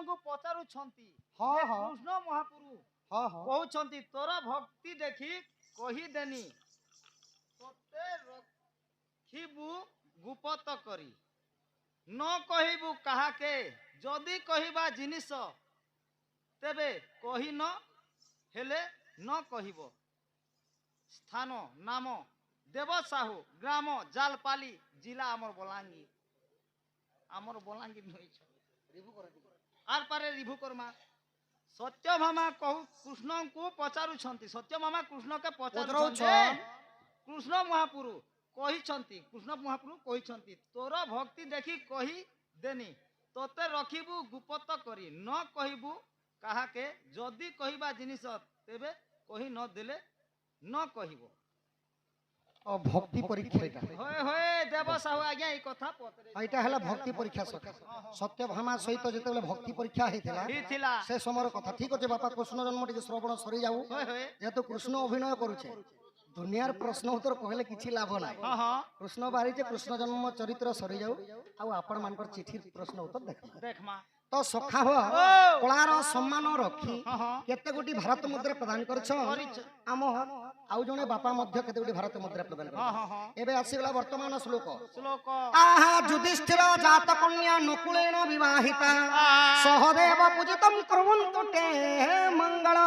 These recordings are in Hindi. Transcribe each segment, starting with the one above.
को पचारुछंती हाँ हाँ कृष्ण महाप्रभु हाँ हाँ कहउछंती तोरा भक्ति देखी कही देनी तोते रखिबु गुप्त करी न कहिबु काहाके जदि कहिबा जिनिस तेबे कही न हेले न कहिब स्थान नाम देवसाहू ग्राम जालपाली जिला आमर बलांगीर नहीं आर पारे रिभु करमा सत्यभामा कहू कृष्ण को पचारुछंती सत्यभामा कृष्ण के पचारुछंती कृष्ण महापुरु कहिछंती कृष्ण महापुरु कहिछंती तोर भक्ति देखी कही देनी तोते रखिबु गुप्त करी न कहिबु काहाके जदि कहिबा जिनिस तेबे कही न देले न कहिबो भक्ति परीक्षा होय होय देव साहू आज्ञा ई कथा पतरे एटा हला भक्ति परीक्षा सत्यभामा सहित जेतेबेले भक्ति परीक्षा हेतिला से समर कथा ठीक अछि बापा कृष्ण जन्म टिके श्रवण सरी जाऊ जेतु कृष्ण अभिनय करूछे दुनियार प्रश्न उत्तर कहले किछि लाभ नाही कृष्ण बारीचे कृष्ण जन्म चरित्र सरी जाऊ आ आपण मानकर चिठी प्रश्न उत्तर देखमा तो सखा हो कलार सम्मान रखी केते गोटी भारत मुद्रा प्रदान करछ आम आउ जने बापा मध्य केते गोटी भारत मुद्रा प्रदान करछ एबे आसीगला वर्तमान श्लोक आहा युधिष्ठिर जात कन्या नकुलेन विवाहिता सहदेव पूजितम कुर्वन्तु ते मंगल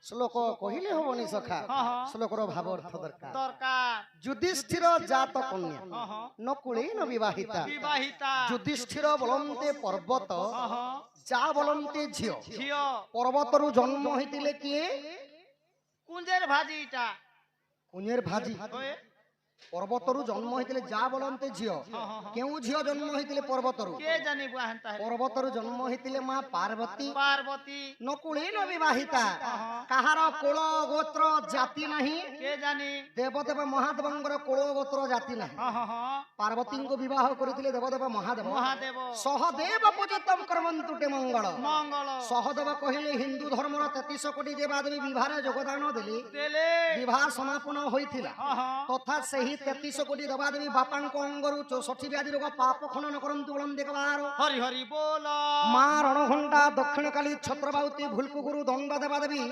श्लोक कहिले होबनी सखा श्लोकर भाव अर्थ दरकार युधिष्ठिर जात कन्या नकुलेन विवाहिता युधिष्ठिर बोलन्ते पर्वत जा बोलन्ते झियो पर्वतरु जन्म होइतिले किए कुंजेर भाजी पर्वतरु जन्म होइतिले जा बोलन्ते झियो केउ झियो जन्म होइतिले पर्वतरु के जानिबु आहंता पर्वतरु जन्म होइतिले मां पार्वती नकुलेन विवाहिता कहार कुल गोत्र जाति नहीं के जानी देवदेव महादेवंगर कुल गोत्र जाति नहीं पार्वती को विवाह करथिले देवदेव महादेव सहदेव पूजितम कर्मन्तु ते मंगल सहदेव कहिले हिंदू धर्मर 33 कोटी देवादेवी विवाहरे योगदान देले विवाह समापन होइथिला तथा सही 33 कोटी देवादेवी बापांको अंगरु 64 व्याधि रोग पाप खनन करंतु बोलन देखबार हरि हरि बोल मां रणघंटा दक्षिण काली छत्रबावती भूलकुगुरु दंड देवादेवी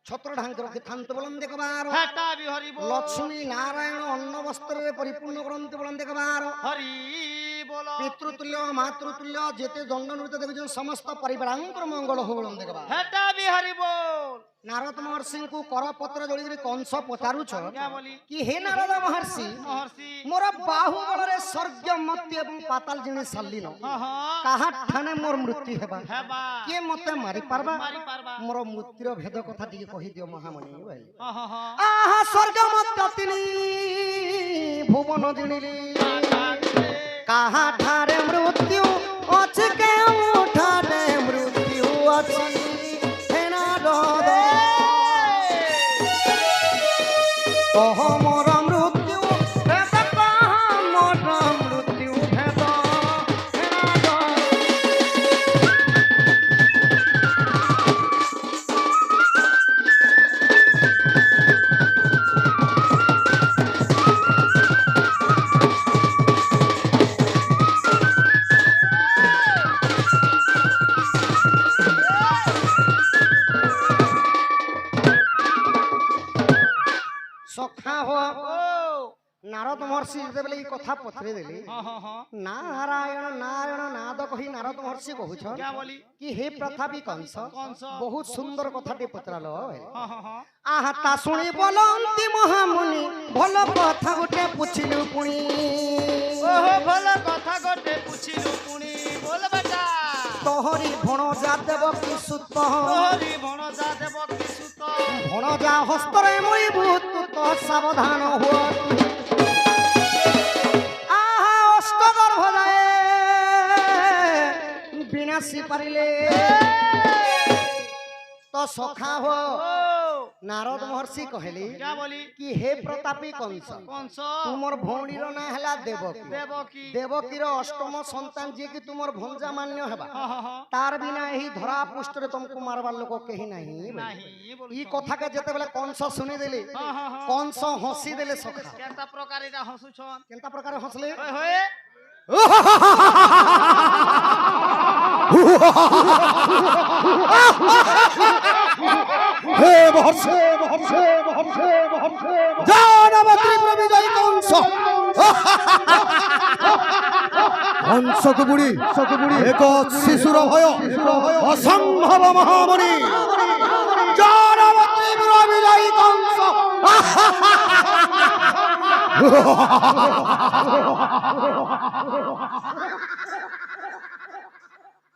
छत्र ढांक रखि थांत बोलन देखबार हेटा भी हरि बोल लक्ष्मी नारायण अन्न वस्त्र रे परिपूर्ण करंतु बोलन देखबार हरि बोल पितृतुल्य मातृतुल्य जेते दंड नृत्य देखि समस्त परिवारांकर मंगल हो बोलन देखबार हेटा भी हरि बोल नारद महर्षि को करपत्र जोड़ी कंस पचारुछ कि हे नारद महर्षि मोर बाहुबल रे स्वर्ग मत्य एवं पाताल जिनि सालिन कहा ठाने मोर मृत्यु हेबा के मते मारी पारबा मोर मृत्युर भेद कथा टिके कहि दियो महामणि भाई आहा स्वर्ग मत्य तिनी भुवन जिनिली कहा ठारे मृत्यु अछि के उठारे मृत्यु अछि मोर मृत्यु भेद मोर मृत्यु भेद सखा हो नारद महर्षि जेबेले ई कथा पथरे देली नारायण नारायण नाद कहि नारद महर्षि कहउछ क्या बोली कि हे प्रथापि कंस बहुत सुंदर कथाटे पचरालो आहा ता सुनी बोलंती महामुनि भलो कथा गोटे पुछिलु पुणी ओहो भलो कथा गोटे पुछिलु पुणी बोल बेटा तोहरी भणजा देव कि सुत तोहरी भणजा देव कि सुत भणजा हस्तरे मुई भूत तो सावधान हो आहा अष्टगर्भ जाए बिना सी पारिले तो सखा हो नारद महर्षि कहली क्या बोली कि हे प्रतापी कंस कंस तुमर भौणीर ना हला देवकी देवकी देवकीर अष्टम संतान जे कि तुमर भंजा मान्य हेबा हाँ हाँ हाँ तार बिना एही धरा पृष्ठरे तुमको मारबार लोक केही नाही नहीं बोल ई कथा के जेते बेले कंस सुनि देले हाँ हाँ हाँ कंस हंसी देले सखा केनता प्रकार इटा हसुछन केनता प्रकार हंसले होय होय हे महर्षि जानवत्री प्रविजय कंस कंसक बुड़ी एक शिशुर भय असंभव महामुनि जानवत्री प्रविजय कंस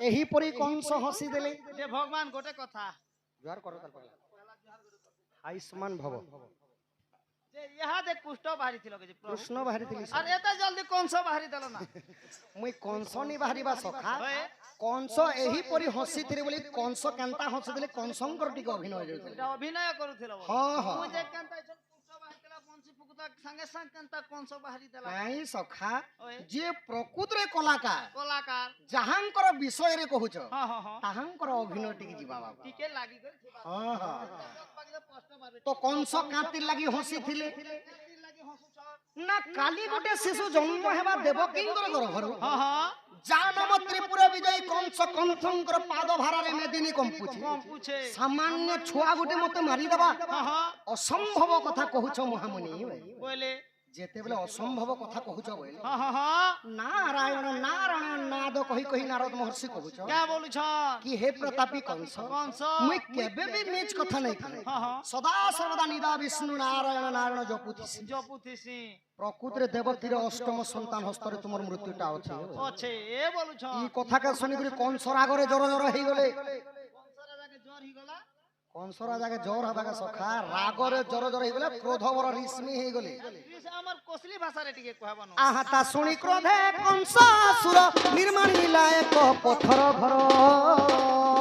एही परी कंस हसी देले जे भगवान गोटे कथा जुहार करो तार पहला आयुष्मान भव जे यहाँ दे कुष्ठ बाहरी थिलो के जे प्रभु कृष्ण बाहरी थिली अरे एता जल्दी कौन सा बाहरी दलो ना मुई कंस नि बाहरीबा सखा होय कंस एही परी हसी थिले बोली कंस केनता हसी देले कंसंकर टिके अभिनय होइले एटा अभिनय करूथिलो हाँ, हाँ। मु जे केनता कुष्ठ बाहरी देला बंसी फुकुता संगे संग केनता कौन सा बाहरी देला नाही सखा ओए जे प्रकृत रे कलाकार कलाकार जहांकर विषय रे कहूछ हाँ हाँ हाँ ताहांकर अभिनय टिके जिबा बाबा टिके लागी गई थिबा हां हां पागले प्रश्न मारबे तो कंस कांति लागि हसी थिले केनती लागी हसुछन ना काली गोटे शिशु जन्म हेबा देवकींकर घर हाँ हाँ जानम त्रिपुर विजय कंस कंसंकर पाद भारारे मेदिनी कंपुछि कौन पूछे सामान्य छुआ गोटे मते मारी देबा हाँ हाँ असंभव कथा कहूछ महामुनि बोले जेते बेले असंभव कथा कहूछ बोले हाँ हाँ हाँ नारायण नारायण नाद कहि कहि नारद महर्षि कहूछ क्या बोलू छन कि हे प्रतापी कंस कौन सा मुई केबे भी नीच कथा नहीं करे हाँ हाँ सदा सर्वदा निदा विष्णु नारायण नारायण जपुथिसी जो पूछी प्रकृत रे देवतीर अष्टम संतान हस्तरे तुमर मृत्युटा अछि अच्छे ए बोलू छन ई कथा के सुनि करी कंस रागरे जर जर हेई गेले कौन सा राजा के जोर ही गला कंस राजा के जर हबा के सखा रागरे जर जर हेई गेले क्रोध बर रिस्मी हेई गेले इस हमर कोसली भाषा रे टिके कहबनो आहा ता सुनि क्रोधे कंस असुर निर्माणिला एक पत्थर घर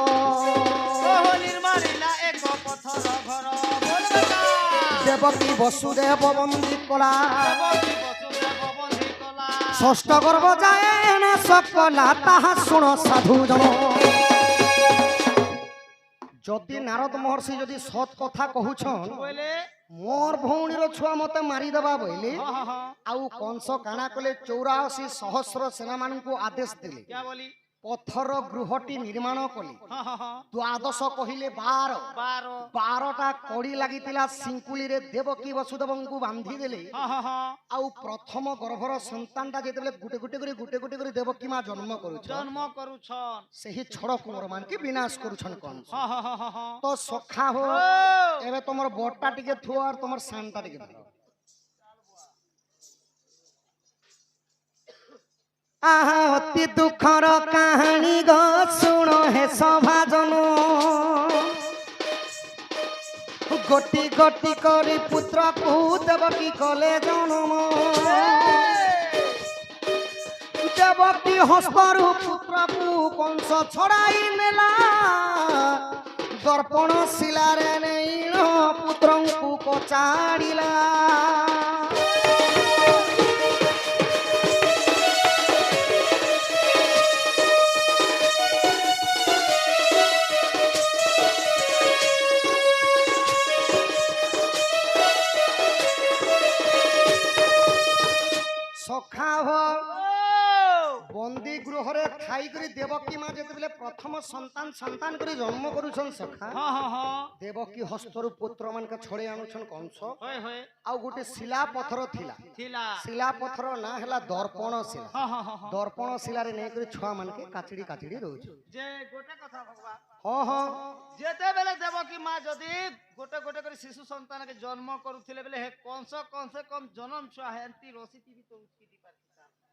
ओहो निर्माणिला एक पत्थर घर बोलबेका देवकी वसुदेव बंदी कला देवकी वसुदेव बंदी कला षष्ठ गर्भ जाए ना सकला ताहा सुन साधु जन जदि नारद महर्षि जदि सत कथा कहूछन बोले मोर भौणीर छुआ मते मारी देबा बोले हाँ हाँ हाँ आउ कंस काना कले 84 सहस्र सेना मानकु आदेश दिले क्या बोली पत्थर गृहटी निर्माण कले हाँ हाँ हाँ द्वादश कहिले 12 12टा कड़ी लागितिला सिंकुली रे देवकी वसुदेवंकु बांधी देले हाँ हाँ हाँ आउ प्रथम गर्भर संतानटा जेतेबेले गुटे गुटे करी देवकी मा जन्म करूछ जन्म करू छन सेही छड़ कुंवर मान के विनाश करूछन कंस हाँ हाँ हाँ हाँ हाँ तो सखा हो ओ एबे तमर बटटा टिके थुआ और तमर शानटा टिके थुआ आहा अति दुखर कहानी ग सुन हे सभाजन गोटी गोटी करी पुत्र को देवकी कले जन्म देवकी हस्तरु पुत्र को कंस छड़ाई नेला दर्पण शिलारे नैन पुत्र को कचाड़िला सखा हो बंदी गृह रे खाई करी देवकी मां जेतेबेले प्रथम संतान करी जन्म करूछन सखा हाँ हाँ हाँ देवकी हस्तरु पुत्र मान के छड़े आनुछन कंस होय होय आ गोटे शिला पत्थर थिला थिला शिला पत्थर ना हला दर्पण शिला हाँ हाँ हाँ हाँ दर्पण शिला रे नै करी छुआ मान के काचिड़ी रहउछ जे गोटे कथा भगवान हां हां जेते बेले देवकी माँ जदि गोटे गोटे कर शिशु संतान के जन्म करूथिले बेले हे कम से कम जन्म छुआ हेंती रसी टीवी तो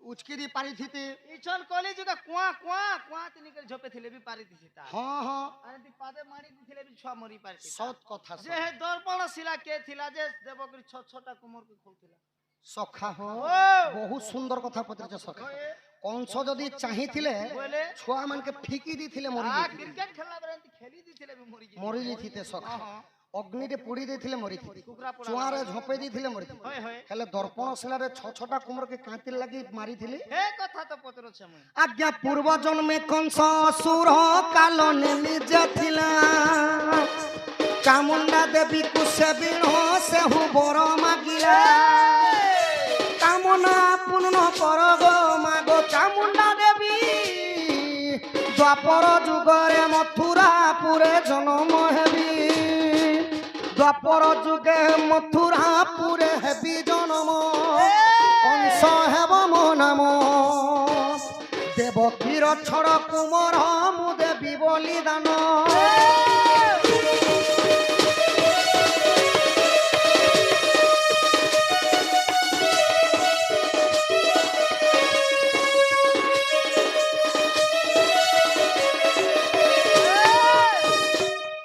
उचकी दी पारी थी इचन कॉलेज का कुआ कुआ कुआ तिनी के झोपे थिले भी पारी थी ता हां हां अरे दी पादे मारी थिले भी छुआ मरी पारी थी सत कथा जे हे दर्पण शिला के थिला जे देवकी छोटा कुमोर के खोलथिला सखा हो ओ बहुत सुंदर कथा पत्र सखा कंस जदि चाहिथिले बोले छुआ मान के फीकी दी थिले मरी आ क्रिकेट खेलला बरंती खेली दी थिले भी मरी मरी थीते सखा ଅଗ୍ନିରେ ପୋଡ଼ି ଦେଇଥିଲେ ମରିଥିଲେ, କୁକୁରା ପୋଡ଼ା ଚୁଆଁରେ ଝପେଇ ଦେଇଥିଲେ ମରିଥିଲେ, ହଏ ହଏ ହେଲେ ଦର୍ପଣ ଶିଳାରେ ଛଅଟା କୁମରକେ କାନ୍ତିରେ ଲାଗି ମାରିଥିଲେ। ହେ କଥା ତ ପଚରୁଛେ ମୁଇଁ ଆଜ୍ଞା ପୂର୍ବ ଜନ୍ମେ କଂସ ଅସୁର କାଲ ନିଜେ ଥିଲା, ଚାମୁଣ୍ଡା ଦେବୀକୁ ସେ ବିଣ ସେହୁ ବର ମାଗିଲା, କାମନା ପୂର୍ଣ୍ଣ କର ଗୋ ମାଗୋ ଚାମୁଣ୍ଡା ଦେବୀ, ଦ୍ୱାପର ଯୁଗରେ ମଥୁରାପୁରେ ଜନ୍ମ ହେବି, ଦ୍ୱାପର ଯୁগে ମଥୁରାପୁରେ ହେବି ଜନ୍ମ, କଂସ ହେବ ମୋ ନାମ, ଦେବକୀର ଛଡ଼ କୁମର ମୁଁ ଦେବି ବଳିଦାନ।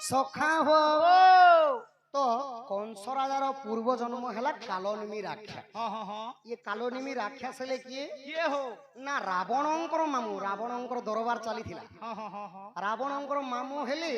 ସଖା ହୋ ତ କଂସ ରାଜାର ପୂର୍ବ ଜନ୍ମ ହେଲା କାଲନିମି ରାକ୍ଷା। ହଁ ହଁ ହଁ ଇଏ କାଲନିମି ରାକ୍ଷାସ ହେଲେ କିଏ? କିଏ ହୋ ନା ରାବଣଙ୍କର ମାମୁଁ, ରାବଣଙ୍କର ଦରବାର ଚାଲିଥିଲା। ହଁ ହଁ ହଁ ହଁ ରାବଣଙ୍କର ମାମୁଁ ହେଲେ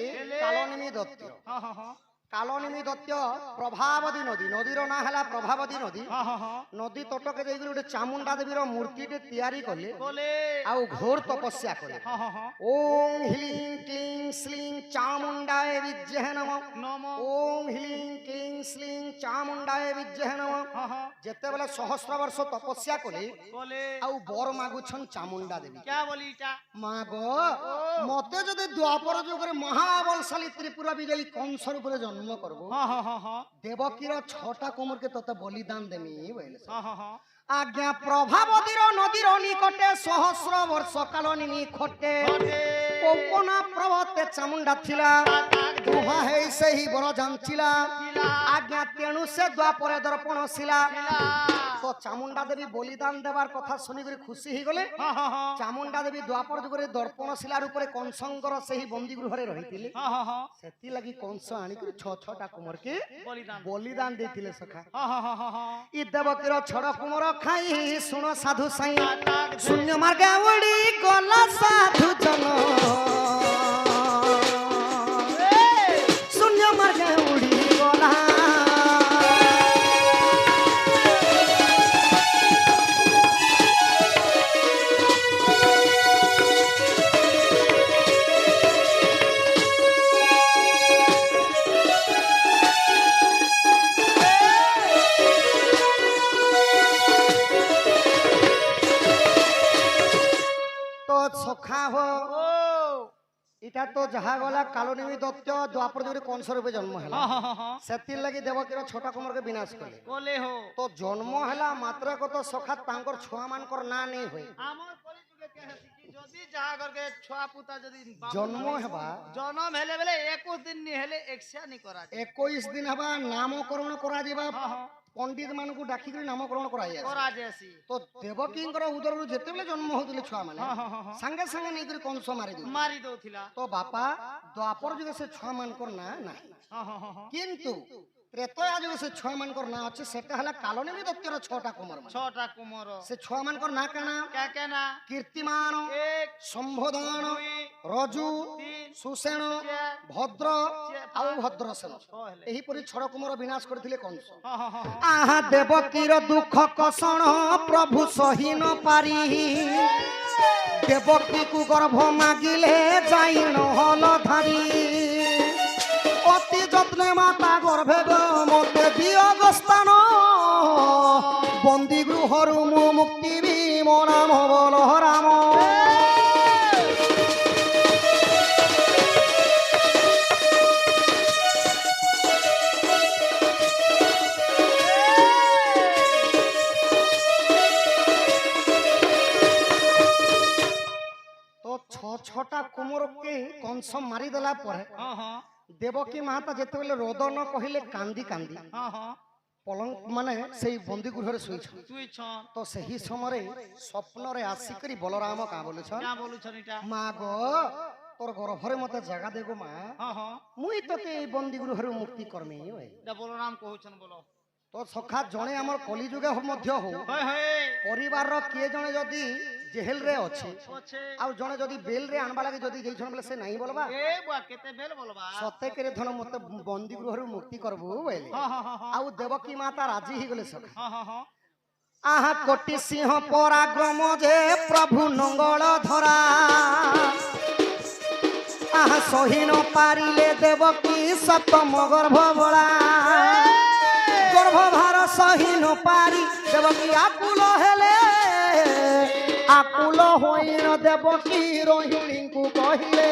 କାଲନିମି ଦତ୍ତ। ହଁ ହଁ ହଁ କାଲନିମି ଦତ୍ତ ପ୍ରଭାବତୀ ନଦୀ, ନଦୀର ନାଁ ହେଲା ପ୍ରଭାବତୀ ନଦୀ। ହଁ ହଁ ହଁ ନଦୀ ତଟକେ ଯାଇକରି ଗୋଟେ ଚାମୁଣ୍ଡା ଦେବୀର ମୂର୍ତ୍ତିଟେ ତିଆରି କଲେ, ବୋଲେ ଆଉ ଘୋର ତପସ୍ୟା କଲେ। ହଁ ହଁ ହଁ ଓಂ ହ୍ଲିଂ କ୍ଲିଂ ଶ୍ଲିଂ ଚାମୁଣ୍ଡାୟ ବିଦ୍ମହେ ନମଃ, ନମ ଓಂ ହ୍ଲିଂ କ୍ଲିଂ ଶ୍ଲିଂ ଚାମୁଣ୍ଡାୟ ବିଦ୍ମହେ ନମଃ। ହଁ ହଁ ଯେତେବେଳେ ସହସ୍ର ବର୍ଷ ତପସ୍ୟା କଲେ ବୋଲେ ଆଉ ବର ମାଗୁଛନ୍ ଚାମୁଣ୍ଡା ଦେବୀ, क्या बोली इटा ମାଗ ମତେ ଯଦି ଦ୍ୱାପର ଯୁଗରେ ମହାବଳଶାଳୀ ତ୍ରିପୁରା ବିଜୟୀ କଂସ ରୂପରେ ଜନ୍ମ କରବ, हाँ हाँ हाँ हाँ ଦେବକୀର ଛଅଟା କୋମରକେ ତତେ ବଳିଦାନ ଦେମି ବୋଇଲେ। हाँ हाँ हाँ ଆଜ୍ଞା ପ୍ରଭାବତୀର ନଦୀର ନିକଟେ ସହସ୍ର ବର୍ଷ କାଳ ନିମି ଖଟେ, କୋପନା ପ୍ରଭତେ ଚାମୁଣ୍ଡା ଥିଲା, ଦୁହା ହେଇ ସେହି ବର ଜାଞ୍ଚିଲା, ଆଜ୍ଞା ତେଣୁ ସେ ଦ୍ୱାପରେ ଦର୍ପଣ ଶିଲା। ତ ଚାମୁଣ୍ଡା ଦେବୀ ବଳିଦାନ ଦେବାର କଥା ଶୁଣିକରି ଖୁସି ହେଇଗଲେ। हाँ हाँ हाँ ଚାମୁଣ୍ଡା ଦେବୀ ଦ୍ୱାପର ଯୁଗରେ ଦର୍ପଣ ଶିଲା ରୂପରେ କଂସଙ୍କର ସେହି ବନ୍ଦୀ ଗୃହରେ ରହିଥିଲେ। हाँ हाँ हाँ ସେଥିଲାଗି କଂସ ଆଣିକରି ଛଅଟା କୁମରକେ बलिदान ବଳିଦାନ ଦେଇଥିଲେ ସଖା। हाँ हाँ हाँ हाँ हाँ ଇ ଦେବକୀର ଛଡ଼ କୁମର ଖାଇ ଶୁଣ ସାଧୁ ସାଇ, ଶୂନ୍ୟ ମାର୍ଗେ ଉଡ଼ି ଗଲା ସାଧୁ ଜନ, ଶୂନ୍ୟ ମାର୍ଗେ ଉଡ଼ି ଗଲା। তো সখা হো ओ এটা তো যাহা গলা কালনিমি দত্ত দ্বাপর যুগে কংস রূপে জন্ম হেলা, हाँ हाँ हाँ हाँ সেতির লাগি দেবকীর ছটা কুমরকে বিনাশ কলে। बोले हो তো জন্ম হেলা মাত্র কত সখা তাঙ্কর ছুয়া মানকর না নেই হই, আমার কলিযুগে কে হেসি কি যদি যাহা করকে ছুয়া পুতা যদি বাবু জন্ম নয়, হেবা জনম হেলে বেলে 21 দিন নি হেলে একশা নি করা যায়। 21 দিন হেবা নামকরণ করা যাবা, हाँ हाँ পণ্ডিত মানকু ডাকিকি নামকরণ করা যায়। করা যায়সি তো দেবকীঙ্কর উদরରୁ যেতেবেলে জন্ম হউଥିଲେ ছুয়া মানে हाँ हाँ हाँ हाँ সাঙ্গে সাঙ্গে নেইকরি কংস মারি দিল। मारी दउथिला তো বাপা দ্বাপর যুগে সে ছুয়া মানকর না নাই, हाँ हाँ हाँ हाँ কিন্তু ত্রেতয়া যুগে সে ছুয়া মানকর না আছে, সেটা হলা কালনিমি দত্তর ছটা কুমার মানে। छोटा कुमोर সে ছুয়া মানকর না কানা? क्या कहना কীর্তিমান, एक সম্বোধন, दुई রজু, तीन সুসেন, चार ভদ্র ଆଉ ভদ্রসেন, कहले ଏହିପରି ଛଡ଼ କୁମର ବିନାଶ କରିଥିଲେ କଂସ। हाँ हाँ हाँ हाँ আহা দেবকীর দুঃখ কষণ প্রভু সহি ন পারি, দেবকীকু গর্ভ মাগিলে যাই নহল ধারি, অতি যত্নে মাতা গর্ভে গো মতে দিয় গোস্থান, বন্দী গৃহরু মু মুক্তি বিম নাম বল রাম। তো ছটা কুমরকে কংস মারিদেলা পরে हाँ हाँ দেবকী মাতা যেତେବେଳେ ରୋଦନ କହିଲେ କାନ୍ଦି କାନ୍ଦି हाँ हाँ ପଲଙ୍କ ମାନେ ସେଇ ବନ୍ଦୀ ଗୃହରେ ଶୋଇଛନ୍ତି। তুই ছন ତ ସେହି ସମୟରେ ସ୍ୱପ୍ନରେ ଆସିକରି ବଳରାମ କାଁ ବୋଲୁଛନ୍, क्या बोलू छन इटा ମା ଗୋ তোর গর্ভরে মতে জাগা দেগো মা, हाँ हाँ মুই তোকে এই বন্দী গৃহରୁ মুক্তি করমি। এটা বলরাম কহুছন বলো तो सखा जणे हमर कली जुगे मध्य हो होय होय परिवार रो किए जणे जदी जेल रे अछि ओछे आ जणे जदी बेल रे आनबा लागि जदी जेइ छन बोले से नहीं बोलबा ए बुआ केते बेल बोलबा सते करे धन मते बंदी गृहरु मुक्ति करबू बोले हां हां हां आ देवकी माता राजी ही गेले सखा हां हां हां आहा कोटि सिंह पराक्रम जे प्रभु नंगल धरा आहा सही न पारिले देवकी सप्तम गर्भ बळा गर्भ भार सही न पारी देवकी आकुल हेले आकुल होई न देवकी रोहिणी को कहिले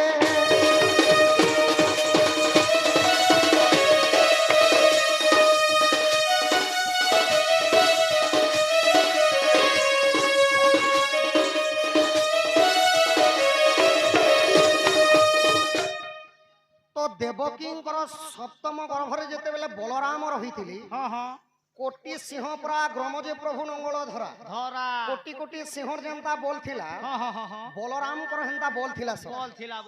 देवकींकर सप्तम गर्भरे जेते बेले बलराम रहिथिली हां हां कोटि सिंह परा ग्रमजे प्रभु नंगल धरा धरा कोटि कोटि सिंहर जेंता बोल थिला हां हां हां बलराम कर हेंता बोल थिला सब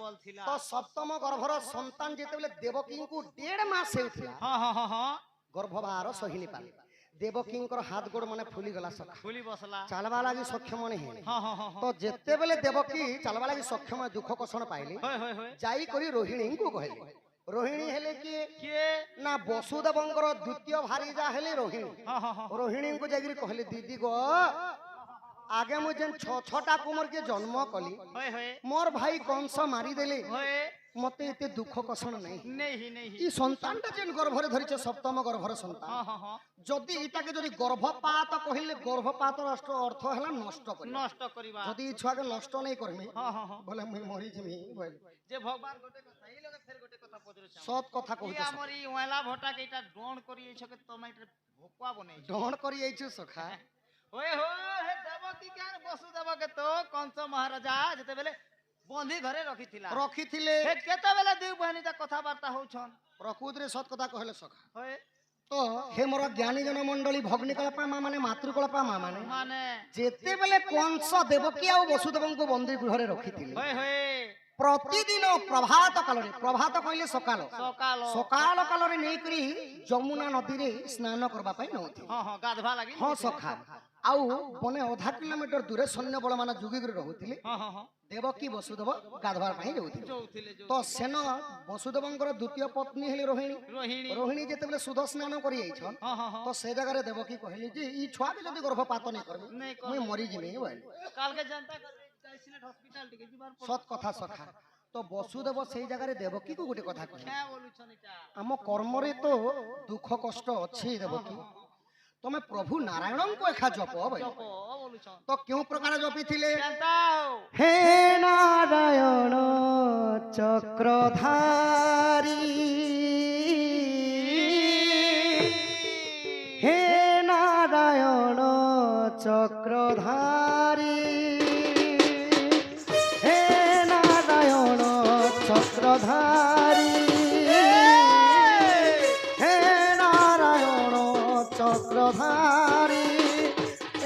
बोल थिला तो सप्तम गर्भर संतान जेते बेले देवकी को 1.5 मास हेउथिला हां हां हां हां गर्भभार सहिनी पाली देवकींकर हाथ गोड़ माने फुली गला सखा फुली बसला चालबा लागि सक्षम नहीं हां हां हां तो जेते बेले देवकी चालबा लागि सक्षम दुख कषण पाइली होय होय होय जाई करी रोहिणी को कहली रोहिणी हेले किए ना वसुदेवंकर द्वितीय भारी जा हेले रोहिणी हां हां हां रोहिणी को जागिरी कहली दीदी गो आगे मु जेन छटा कुमार के जन्म कली होय होय मोर भाई कंस मारी देले होय मते एते दुख कषण नहीं नहीं ई संतानटा जेन गर्भरे धरिचे सप्तम गर्भर संतान हां हां हां जदि इटाके जदि गर्भपात कहिले गर्भपात अर्थ हला नष्ट करिबा जदि छुआ के नष्ट नहीं करमी हां हां हां बोले मुई मरी जिमी बोले जे भगवान गोटे कथा ई लगे फेर गोटे कथा पदरे छ सत कथा कहू ई हमरी ओला भोटा के इटा डोन करिए छ के तोमा इटा भोकवा बनै छ डोन करी आइछु सखा होय हो हे देवकी के वसुदेव के तो कंस महाराजा जते बेले बंधी घरे रखिथिले हे केते बेले दू बहनी ता कथा वार्ता हो छन प्रकृत रे सत कथा कहले सखा होय तो हे मोर ज्ञानी जन मंडली भग्नी कल्पा माने मातृकल्पा माने माने जेते बेले कंस देवकी आ वसुदेव को बंदी गृहरे रखिथिले होय होय प्रतिदिन प्रभात कालरे प्रभात कहले सकाल सकाल सकाल कालरे नै करी जमुना नदी रे स्नान करबा पई नउथि हां हां गाधवा लागि हां सखा आउ बने आधा किलोमीटर दूरे सैन्य बल माने जुगी गरे रहुथिले हां हां हां देवकी वसुदेव गाधवा पई जाउथिले तो सेन वसुदेवंकर द्वितीय पत्नी हेले रोहिणी रोहिणी जेते बेले सुध स्नान करी आइछन हां हां हां तो से जगह रे देवकी कहली जी ई छुआ के जदी गर्भपात नै करबी मैं मरी जिमी बोले काल के जनता जाइसिले हॉस्पिटल टिके जीवार सत कथा सखा तो वसुदेव से जगह रे देवकी को गोटे कथा कहले क्या बोलु छन इटा आम कर्म रे तो दुख कष्ट अछि देवकी तमे प्रभु नारायण को एखा जप भाई बोलु छन तो क्यों प्रकार जपी थिले जनता हे नारायण चक्रधारी हे नारायण चक्रधारी हे नारायण चक्रधारी हे नारायण चक्रधारी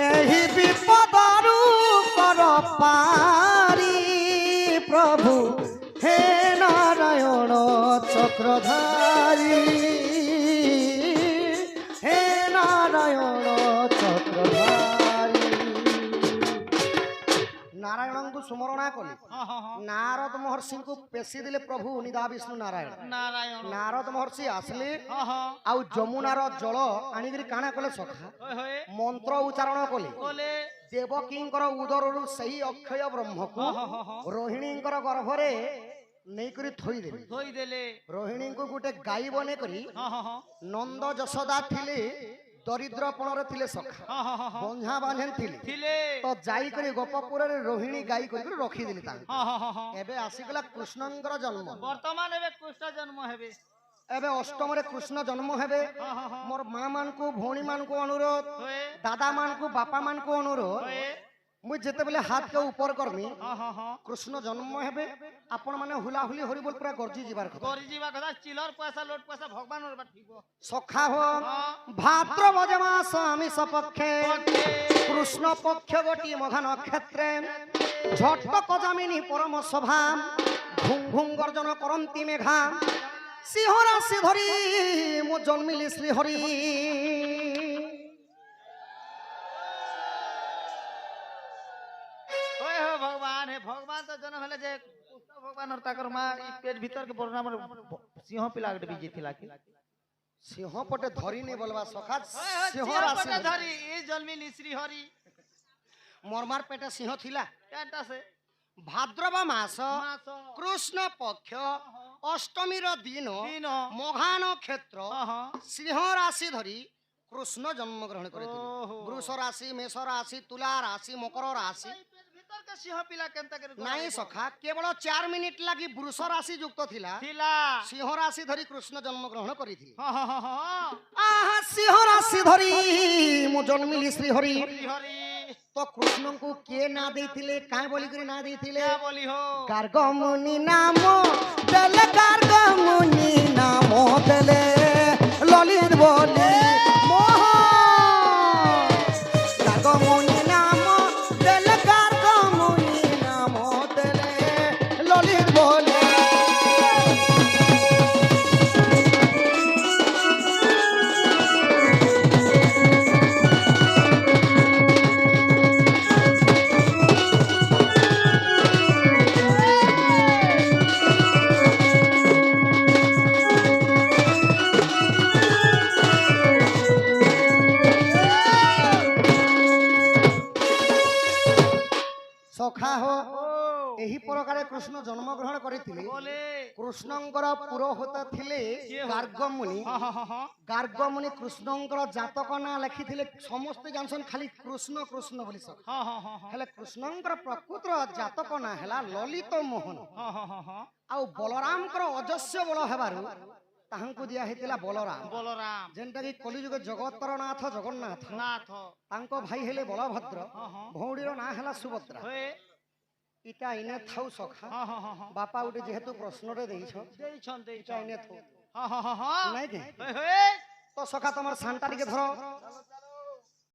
एही विपदारु कर पारी प्रभु हे नारायण चक्रधारी हे नारायण चक्रधारी नारायण को सुमरणा कली हां हां हां नारद महर्षि को पेशी दिले प्रभु निदा विष्णु नारायण नारद महर्षि आसले हां हां आउ जमुनार जल आनिगिरी काना कले सखा होय होय मंत्र उच्चारण कोले देवकींकर उदररु सही अक्षय ब्रह्म को रोहिणींकर गर्भरे नै करी थोई देले रोहिणी को गुटे गाई बने करी हां हां हां नंद जशोदा थिले दरिद्रपण रे थिले सखा हां हां हां बंझा बांधेन थिले तो जाई करी गोपपुर रे रोहिणी गाई करी रखी दिली ता हां हां हां एबे आसीगला कृष्णंकर जन्म वर्तमान एबे कृष्ण जन्म हेबे एबे अष्टम रे कृष्ण जन्म हेबे मोर मां मान को भौणी मान को अनुरोध दादा मान को बापा मान को अनुरोध मुझे जेते बेले हाथ के ऊपर करमी कृष्ण जन्म हेबे आपण माने हुला हुली हरि बोल पूरा गर्जी जीवार कथा चिलर पैसा लोट पैसा भगवान और बाठिबो सखा हो भाद्र बजमा स्वामी सपक्षे कृष्ण पक्ष गोटी मघा नक्षत्रे झटक कजामिनी परम सभा भुं भुं गर्जन करंती मेघा सिंहरा सिधरी मो जन्मिली श्री हरि हे भगवान तो जन्म हेले जे कृष्ण भगवान और ताकर मां ई पेट भीतर के बरना हमर सिंह पिला के बीजे थिला की सिंह पटे धरी नहीं बोलबा सखा सिंह सिंह राशि पटे धरी ई जन्मी श्री हरि मोरमार पेटे सिंह थिला केनटा से भाद्रव मास मास कृष्ण पक्ष अष्टमी दिन दिन मघान क्षेत्र हां सिंह राशि धरी कृष्ण जन्म ग्रहण करथिले ओहो। वृष राशि मेष राशि तुला राशि मकर राशि पेट भीतर के सिंह पिला केनता के नहीं सखा केवल 4 मिनिट लगी वृष राशि युक्त थिला थिला सिंह राशि धरी कृष्ण जन्म ग्रहण करिथिले हां हां हां आहा सिंह राशि धरी मु जन्मिली श्री हरि श्री हरि तो कृष्ण को के ना देथिले काय बोली करी ना देथिले क्या बोली हो गार्गमुनि नाम देले गार्गमुनि नाम देले ललित बोले मोह गार्गमुनि नाम देले गार्गमुनि नाम देले ललित बोले सखा हो एही प्रकार कृष्ण जन्म ग्रहण करिथिले बोले कृष्णंकर पुरोहित थिले गार्गमुनि हां हां हां गार्गमुनि कृष्णंकर जातक ना लिखिथिले समस्त जानसन खाली कृष्ण कृष्ण बोली सखा हां हां हां हेले कृष्णंकर प्रकृत जातक ना हैला ललित मोहन हां हां हां हां आउ बलरामकर अजस्य बल हेबारु ताहंकु दिया हेतिला बलराम बलराम जेनटा कि कलिजुग जगतर नाथ जगन्नाथ नाथ तांको भाई हेले बलभद्र हां हां भौडीर ना हैला सुभद्रा होए इटा इने थाउ सखा हां हां हां हां बापा उठे जेहेतु प्रश्न रे देइछ देई छन देई इटा इने थो हां हां हां हां नहीं के होए होए तो सखा तमर सांटारी के धरो